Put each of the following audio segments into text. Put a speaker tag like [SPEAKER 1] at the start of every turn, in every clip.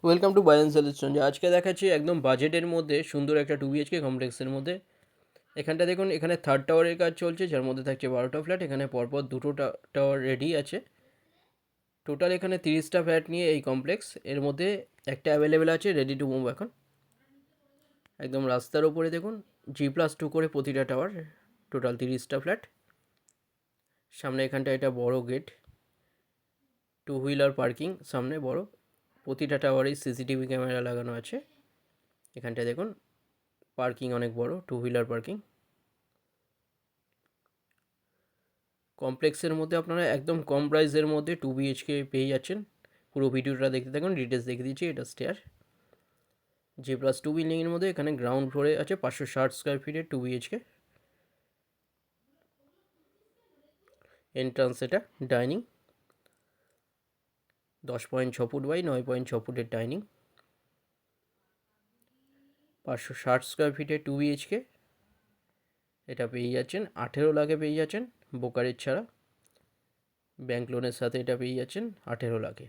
[SPEAKER 1] Welcome to Bayern solution. আজকে দেখাচ্ছি একদম বাজেটের মধ্যে সুন্দর একটা 2 BHK কমপ্লেক্সের মধ্যে। এখানটা দেখুন, এখানে থার্ড টাওয়ারের কাজ চলছে, যার মধ্যে থাকছে 12টা ফ্ল্যাট। এখানে পরপর দুটো টাওয়ার রেডি আছে। টোটাল এখানে 30টা ফ্ল্যাট নিয়ে এই কমপ্লেক্স। এর মধ্যে একটা অ্যাভেলেবেল আছে, রেডি টু মুভ এখন। একদম রাস্তার ওপরে দেখুন, G+2 করে প্রতিটা টাওয়ার, টোটাল 30টা ফ্ল্যাট। সামনে এখানটা এটা বড় গেট, 2 হুইলার পার্কিং সামনে বড়। প্রতিটা টাওয়ারেই CCTV ক্যামেরা লাগানো আছে। এখানটায় দেখুন পার্কিং অনেক বড়, 2 হুইলার পার্কিং। কমপ্লেক্সের মধ্যে আপনারা একদম কম প্রাইসের মধ্যে 2 BHK পেয়ে যাচ্ছেন। পুরো ভিডিওটা দেখতে থাকুন, ডিটেলস দেখে দিচ্ছি। এটা স্টেয়ার, G+2 বিল্ডিংয়ের মধ্যে এখানে গ্রাউন্ড ফ্লোরে আছে 560 স্কোয়ার ফিটের 2 BHK। এন্ট্রান্স এটা ডাইনিং, 10.6 ফুট বাই 9.6 ফুটের ডাইনিং, 560 স্কোয়ার ফিটের 2 BHK। এটা পেয়ে যাচ্ছেন 18 লাখে পেয়ে যাচ্ছেন, ব্রোকারেজ ছাড়া। ব্যাংক লোনের সাথে এটা পেয়ে যাচ্ছেন 18 লাখে।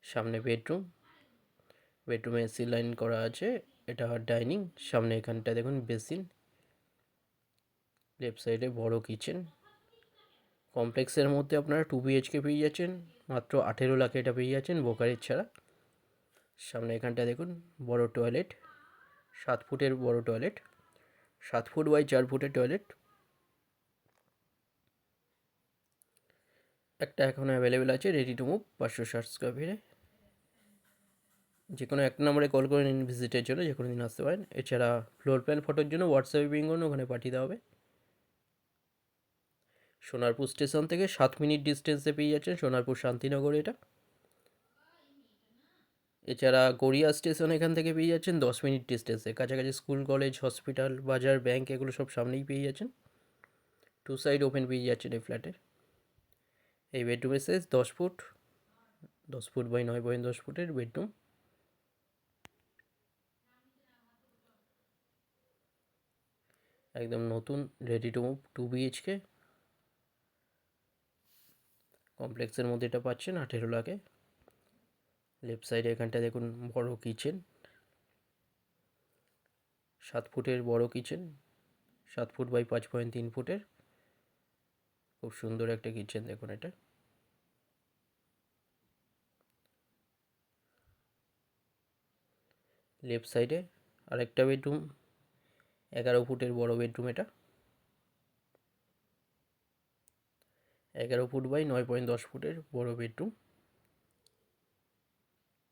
[SPEAKER 1] সামনে বেডরুমে এসি লাইন করা আছে। এটা ডাইনিং, সামনে এখানটা দেখুন বেসিন, লেফট সাইডে বড় কিচেন। কমপ্লেক্সের মধ্যে আপনারা 2 BHK পেয়ে যাচ্ছেন মাত্র 18 লাখে। এটা পেয়ে যাচ্ছেন ব্রোকারেজ ছাড়া। সামনে এখানটা দেখুন বড় টয়লেট, 7 ফুটের বড় টয়লেট, 7 ফুট বাই 4 ফুটের টয়লেট। একটা এখন অ্যাভেলেবেল আছে, রেডি টু মুভ 560 স্কোয়ার ফিটে। যে কোনো একটা নম্বরে কল করে নিন ভিজিটের জন্য, যে কোনো দিন আসতে পারেন। এছাড়া ফ্লোর প্ল্যান ফটোর জন্য হোয়াটসঅ্যাপে পিং করুন, ওখানে পাঠিয়ে দেওয়া হবে। সোনারপুর স্টেশন থেকে 7 মিনিট ডিস্টেন্সে পেয়ে যাচ্ছেন সোনারপুর শান্তিনগর এটা। এছাড়া গড়িয়া স্টেশন এখান থেকে পেয়ে যাচ্ছেন 10 মিনিট ডিস্টেন্সে। কাছাকাছি স্কুল, কলেজ, হসপিটাল, বাজার, ব্যাংক এগুলো সব সামনেই পেয়ে যাচ্ছেন। 2 সাইড ওপেন পেয়ে যাচ্ছেন এই ফ্ল্যাটের। এই বেডরুমের সাইজ 10 ফুট, 10 ফুট বাই 9.10 ফুটের বেডরুম। একদম নতুন, রেডি টু মুভ 2 BHK কমপ্লেক্সের মধ্যে এটা পাচ্ছেন 18 লাখে। লেফট সাইডে এখানটা দেখুন বড় কিচেন, 7 ফুটের বড় কিচেন, 7 ফুট বাই 5.3 ফুটের। খুব সুন্দর একটা কিচেন দেখুন এটা। লেফট সাইডে আরেকটা বেডরুম, 11 ফুটের বড় বেডরুম এটা, 11 ফুট বাই 9.10 ফুটের বড় বেডরুম।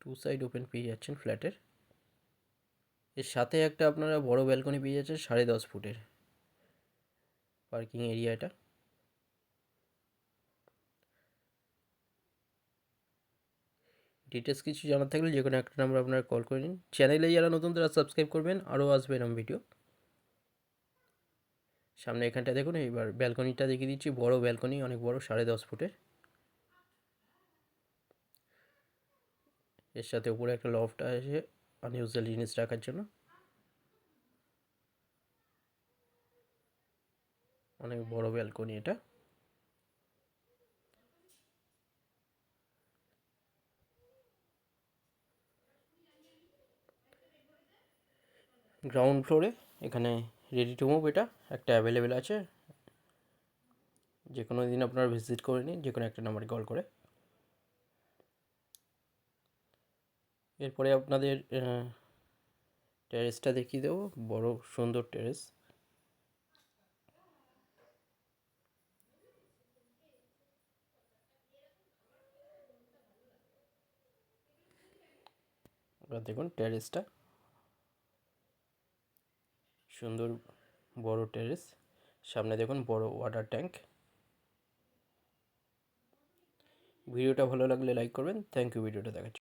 [SPEAKER 1] 2 সাইড ওপেন পেয়ে যাচ্ছেন ফ্ল্যাটের। এর সাথে একটা আপনারা বড় ব্যালকনি পেয়ে যাচ্ছেন 10.5 ফুটের, পার্কিং এরিয়া এটা। ডিটেলস কিছু জানার থাকলে যে কোনো একটা নাম্বার আপনারা কল করে নিন। চ্যানেলে যারা নতুন তারা সাবস্ক্রাইব করবেন, আরও আসবে এরকম ভিডিও। সামনে এখানটা দেখুন, এইবার ব্যালকনিটা দেখিয়ে দিচ্ছি। বড় ব্যালকনি, অনেক বড়, 10.5 ফুটের। এর সাথে উপরে একটা লফট আছে আনইউজুয়াল জিনিস রাখার জন্য। অনেক বড় ব্যালকনি এটা। গ্রাউন্ড ফ্লোরে এখানে রেডি টু মুভ এটা একটা অ্যাভেলেবেল আছে। যে কোনো দিন আপনারা ভিজিট করে নিন, যে কোনো একটা নাম্বারে কল করে। এরপরে আপনাদের টেরেসটা দেখিয়ে দেবো, বড় সুন্দর টেরেস। এবার দেখুন টেরেসটা, সুন্দর বড় টেরেস। সামনে দেখুন বড় ওয়াটার ট্যাঙ্ক। ভিডিওটা ভালো লাগলে লাইক করবেন। থ্যাংক ইউ ভিডিওটা দেখার জন্য।